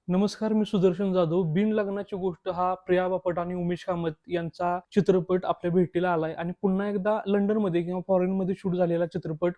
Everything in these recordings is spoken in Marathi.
नमस्कार, मी सुदर्शन जाधव. बिन लग्नाची गोष्ट हा प्रिया बापट आणि उमेश कामत यांचा चित्रपट आपल्या भेटीला आलाय आणि पुन्हा एकदा लंडनमध्ये किंवा फॉरेनमध्ये शूट झालेला चित्रपट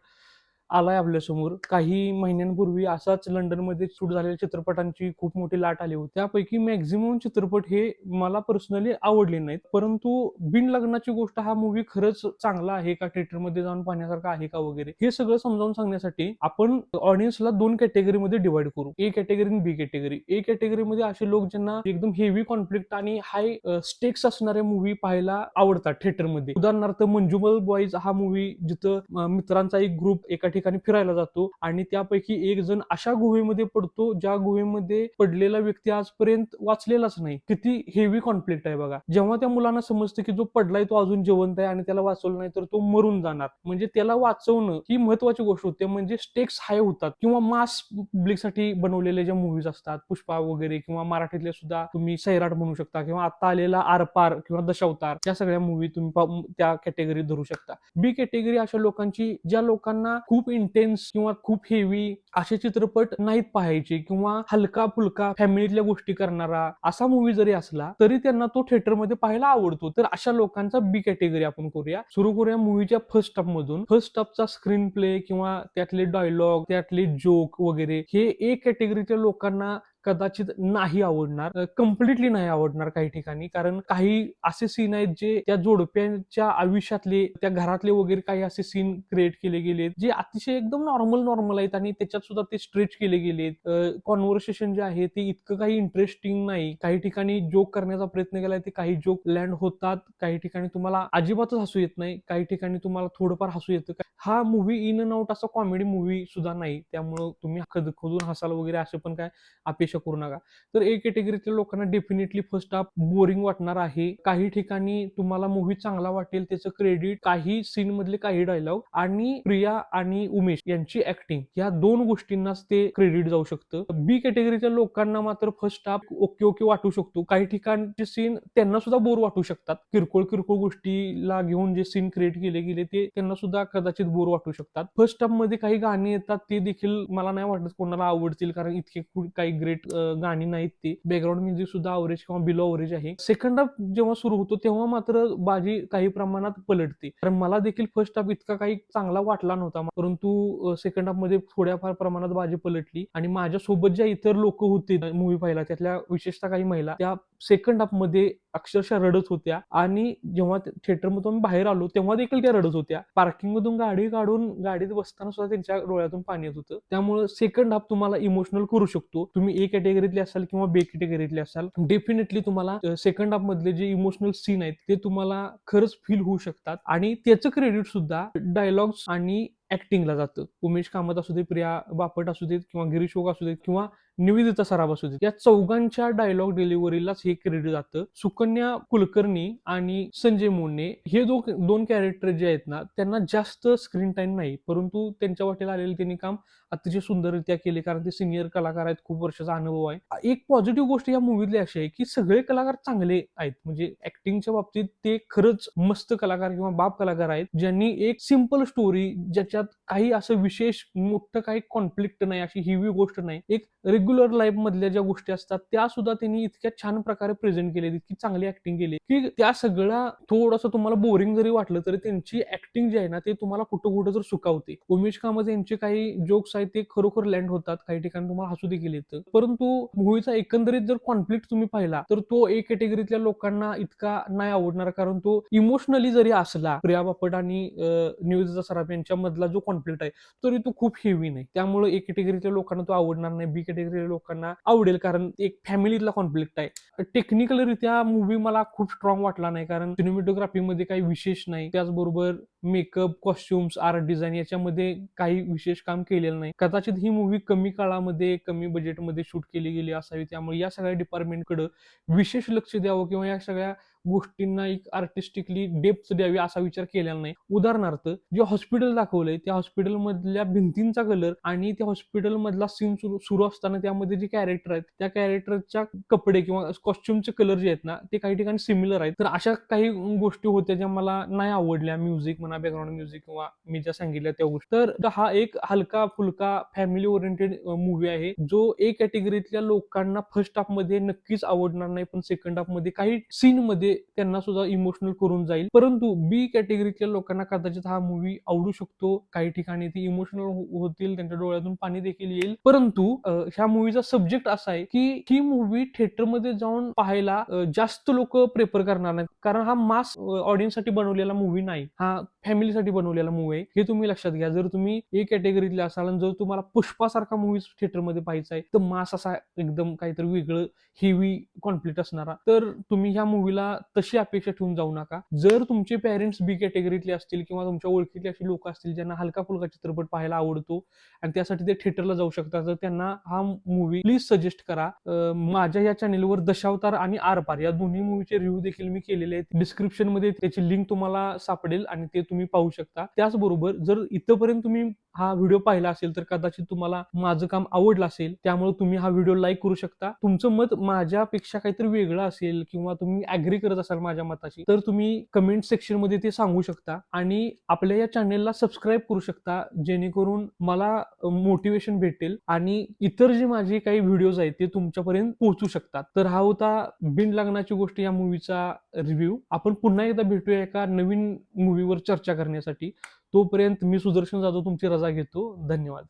आलाय आपल्यासमोर. काही महिन्यांपूर्वी असाच लंडनमध्ये शूट झालेल्या चित्रपटांची खूप मोठी लाट आली होती. त्यापैकी मॅक्झिमम चित्रपट हे मला पर्सनली आवडले नाहीत. परंतु बिन लग्नाची गोष्ट हा मूव्ही खरंच चांगला आहे का? थिएटरमध्ये जाऊन पाहण्यासारखा आहे का वगैरे हे सगळं समजावून सांगण्यासाठी आपण ऑडियन्सला 2 कॅटेगरीमध्ये डिव्हाइड करू. ए कॅटेगरी आणि बी कॅटेगरी. ए कॅटेगरीमध्ये असे लोक ज्यांना एकदम हेवी कॉन्फ्लिक्ट आणि हाय स्टेक्स असणारे मूव्ही पाहायला आवडतात थिएटरमध्ये. उदाहरणार्थ मंजुमल बॉईज हा मूव्ही जिथं मित्रांचा एक ग्रुप एका ठिकाणी फिरायला जातो आणि त्यापैकी एक जण अशा गुहेमध्ये पडतो ज्या गुहेमध्ये पडलेला व्यक्ती आजपर्यंत वाचलेलाच नाही. किती हेवी कॉन्फ्लिक्ट आहे बघा. जेव्हा त्या मुलांना समजतं की जो पडलाय तो अजून जिवंत आहे आणि त्याला वाचवलं नाही तर तो मरून जाणार. म्हणजे त्याला वाचवणं ही महत्वाची गोष्ट होते. म्हणजे स्टेक्स हाय होतात. किंवा मास पब्लिकसाठी बनवलेले ज्या मूव्हीज असतात, पुष्पा वगैरे, किंवा मराठीतले सुद्धा तुम्ही सैराट म्हणू शकता, किंवा आता आलेला आरपार किंवा दशावतार, त्या सगळ्या मूव्ही तुम्ही त्या कॅटेगरीत धरू शकता. बी कॅटेगरी अशा लोकांची ज्या लोकांना खूप इंटेन्स किंवा खूप हेवी असे चित्रपट नाहीत पाहायचे, किंवा हलका फुलका फॅमिलीतल्या गोष्टी करणारा असा मूव्ही जरी असला तरी त्यांना तो थिएटरमध्ये पाहायला आवडतो. तर अशा लोकांचा बी कॅटेगरी आपण करूया. सुरू करूया मूव्हीच्या फर्स्ट हाफ मधून. फर्स्ट हाफचा स्क्रीन प्ले किंवा त्यातले डायलॉग, त्यातले जोक वगैरे हे ए कॅटेगरीच्या लोकांना कदाचित नाही आवडणार, कम्प्लिटली नाही आवडणार काही ठिकाणी. कारण काही असे सीन आहेत जे त्या जोडप्यांच्या आयुष्यातले, त्या घरातले वगैरे काही असे सीन क्रिएट केले गेलेत जे अतिशय एकदम नॉर्मल आहेत आणि त्याच्यात सुद्धा ते स्ट्रेच केले गेलेत. कॉन्व्हर्सेशन जे आहे ते इतकं काही इंटरेस्टिंग नाही. काही ठिकाणी जोक करण्याचा प्रयत्न केलाय, ते काही जोक लँड होतात, काही ठिकाणी तुम्हाला अजिबातच हसू येत नाही, काही ठिकाणी तुम्हाला थोडंफार हसू येतं. हा मूव्ही इन अँड आउट असा कॉमेडी मूव्ही सुद्धा नाही, त्यामुळं तुम्ही खदखदून हसाल वगैरे असं पण काय अपेक्षा करू नका. तर ए कॅटेगरीतल्या लोकांना डेफिनेटली फर्स्ट हाफ बोरिंग वाटणार आहे. काही ठिकाणी तुम्हाला मूव्ही चांगला वाटेल, त्याचं क्रेडिट, काही सीन मधले काही डायलॉग आणि प्रिया आणि उमेश यांची ऍक्टिंग, या दोन गोष्टींनाच ते क्रेडिट जाऊ शकतं. बी कॅटेगरीच्या लोकांना मात्र फर्स्ट हाफ ओके ओके वाटू शकतो. काही ठिकाणचे सीन त्यांना सुद्धा बोर वाटू शकतात. किरकोळ किरकोळ गोष्टीला घेऊन जे सीन क्रिएट केले गेले ते त्यांना सुद्धा कदाचित बोर वाटू शकतात. फर्स्ट हाफ मध्ये काही गाणी येतात, ते देखील मला नाही वाटत कोणाला आवडतील, कारण इतके काही ग्रेट गाणी नाहीत. ती बॅकग्राऊंड म्युझिक सुद्धा अवरेज किंवा बिलो अवरेज आहे. सेकंड हाफ जेव्हा सुरू होतो तेव्हा मात्र बाजी काही प्रमाणात पलटते. कारण मला देखील फर्स्ट हाफ इतका काही चांगला वाटला नव्हता, परंतु सेकंड हाफ मध्ये थोड्याफार प्रमाणात बाजी पलटली आणि माझ्यासोबत ज्या इतर लोक होते मूव्ही पाहिला, त्यातल्या विशेषतः काही महिला, त्या सेकंड हाफ मध्ये अक्षरशः रडत होत्या. आणि जेव्हा थिएटरमधून बाहेर आलो तेव्हा देखील त्या रडत होत्या. पार्किंग मधून गाडी काढून गाडीत बसताना सुद्धा त्यांच्या डोळ्यातून पाणी येत होतं. त्यामुळे सेकंड हाफ तुम्हाला इमोशनल करू शकतो. तुम्ही ए कॅटेगरीतले असाल किंवा बी कॅटेगरीतले असाल, डेफिनेटली तुम्हाला सेकंड हाफ मधले जे इमोशनल सीन आहेत ते तुम्हाला खरंच फील होऊ शकतात. आणि त्याचं क्रेडिट सुद्धा डायलॉग्स आणि ऍक्टिंगला जातं. उमेश कामत असू दे, प्रिया बापट असू देत, किंवा गिरीश ओक असू देत, किंवा निवेदिता सराफ असू देत, या चौघांच्या डायलॉग डिलिव्हरीलाच हे क्रेडिट जातं. सुकन्या कुलकर्णी आणि संजय मोने हे दोन कॅरेक्टर जे आहेत ना, त्यांना जास्त स्क्रीन टाइम नाही, परंतु त्यांच्या वाटेला आलेलं त्यांनी काम अतिशय सुंदररित्या केले, कारण ते सिनियर कलाकार आहेत, खूप वर्षाचा अनुभव आहे. एक पॉझिटिव्ह गोष्ट या मूवीतली अशी आहे की सगळे कलाकार चांगले आहेत. म्हणजे ऍक्टिंगच्या बाबतीत ते खरंच मस्त कलाकार किंवा बाप कलाकार आहेत, ज्यांनी एक सिंपल स्टोरी, ज्याच्यात काही असं विशेष मोठं काही कॉन्फ्लिक्ट नाही, अशी हिवी गोष्ट नाही, एक रेग्युलर लाईफ मधल्या ज्या गोष्टी असतात त्या सुद्धा त्यांनी इतक्या छान प्रकारे प्रेझेंट केले, इतकी चांगली ऍक्टिंग केली की त्या सगळ्या थोडंसं तुम्हाला बोरिंग जरी वाटलं तरी त्यांची ऍक्टिंग जी आहे ना, ते तुम्हाला कुठं कुठं जर सुखावते. उमेश कामत यांचे काही जोक्स आहेत ते खरोखर लँड होतात, काही ठिकाणी तुम्हाला हसू देखील येतं. परंतु मूवीचा एकंदरीत जर कॉन्फ्लिक्ट तुम्ही पाहिला तर तो ए कॅटेगरीतल्या लोकांना इतका नाही आवडणार, कारण तो इमोशनली जरी असला, प्रिया बापट आणि निवेदिता सराफ यांच्यामधला जो कॉन्फ्लिक्ट आहे तरी तो खूप हेवी नाही. त्यामुळे ए कॅटेगरीच्या लोकांना तो आवडणार नाही, बी कॅटेगरीच्या लोकांना आवडेल, कारण एक फॅमिलीतला कॉन्फ्लिक्ट आहे. टेक्निकलरित्या मूवी मला खूप स्ट्रॉंग वाटला नाही, कारण सिनेमॅटोग्राफीमध्ये काही विशेष नाही. त्याचबरोबर मेकअप, कॉस्ट्युम्स, आर्ट डिझाईन याच्यामध्ये काही विशेष काम केलेलं नाही. कदाचित ही मूवी कमी काळामध्ये, कमी बजेटमध्ये शूट केली गेली असावी, त्यामुळे या सगळ्या डिपार्टमेंटकडे विशेष लक्ष द्यावं किंवा या सगळ्या गोष्टींना एक आर्टिस्टिकली डेप्थ द्यावी असा विचार केलेला नाही. उदाहरणार्थ जे हॉस्पिटल दाखवलंय त्या हॉस्पिटल मधल्या भिंतींचा कलर आणि त्या हॉस्पिटल मधला सीन सुरू असताना त्यामध्ये जे कॅरेक्टर आहेत त्या कॅरेक्टरच्या कपडे किंवा कॉस्ट्युमचे कलर जे आहेत ना ते काही ठिकाणी सिमिलर आहेत. तर अशा काही गोष्टी होत्या ज्या मला नाही आवडल्या. म्युझिक म्हणा, बॅकग्राऊंड म्युझिक किंवा मी ज्या सांगितल्या त्या गोष्टी. तर हा एक हलका फुलका फॅमिली ओरिएंटेड मूवी आहे जो ए कॅटेगरीतल्या लोकांना फर्स्ट हाफ मध्ये नक्कीच आवडणार नाही, पण सेकंड हाफ मध्ये काही सीन मध्ये त्यांना सुद्धा इमोशनल करून जाईल. परंतु बी कॅटेगरीतल्या लोकांना कदाचित हा मूवी आवडू शकतो. काही ठिकाणी ती इमोशनल होतील, त्यांच्या डोळ्यातून पाणी देखील येईल. परंतु ह्या मूवीचा सब्जेक्ट असा आहे की ही मूवी थिएटरमध्ये जाऊन पाहायला जास्त लोक प्रेफर करणार नाहीत, कारण हा मास ऑडियन्स साठी बनवलेला मूवी नाही, हा फॅमिलीसाठी बनवलेला मूवी आहे. हे तुम्ही लक्षात घ्या. जर तुम्ही ए कॅटेगरीतले असाल आणि जर तुम्हाला पुष्पासारखा मूवी थिएटरमध्ये पाहायचा आहे, तर मास असा एकदम काहीतरी वेगळं हेवी कॉन्फ्लिक्ट असणारा, तर तुम्ही ह्या मूवीला तशी अपेक्षा ठेवून जाऊ नका. जर तुमचे पेरेंट्स बी कॅटेगरीतले असतील किंवा तुमच्या ओळखीतले अशी लोक असतील ज्यांना हलका फुलका चित्रपट पाहायला आवडतो आणि त्यासाठी ते थिएटरला जाऊ शकतात, तर त्यांना हा मूवी प्लीज सजेस्ट करा. माझ्या या चॅनेलवर दशावतार आणि आरपार या दोन्ही मूवीचे रिव्ह्यू देखील मी केलेले आहेत. डिस्क्रिप्शन मध्ये त्याची लिंक तुम्हाला सापडेल आणि ते तुम्ही पाहू शकता. त्याचबरोबर जर इथपर्यंत तुम्ही हा व्हिडिओ पाहिला असेल तर कदाचित तुम्हाला माझं काम आवडलं असेल, त्यामुळे तुम्ही हा व्हिडिओ लाईक करू शकता. तुमचं मत माझ्यापेक्षा काहीतरी वेगळं असेल किंवा तुम्ही ऍग्री करत असाल माझ्या मताशी, तर तुम्ही कमेंट सेक्शन मध्ये ते सांगू शकता आणि आपल्या या चॅनेलला सबस्क्राईब करू शकता, जेणेकरून मला मोटिवेशन भेटेल आणि इतर जे माझे काही व्हिडिओज आहेत ते तुमच्यापर्यंत पोहोचू शकतात. तर हा होता बिन लग्नाची गोष्ट या मूवीचा रिव्ह्यू. आपण पुन्हा एकदा भेटूया एका नवीन मूवीवर चर्चा करण्यासाठी. तोपर्यंत मी सुदर्शन जाधव तुमची रजा घेतो. धन्यवाद.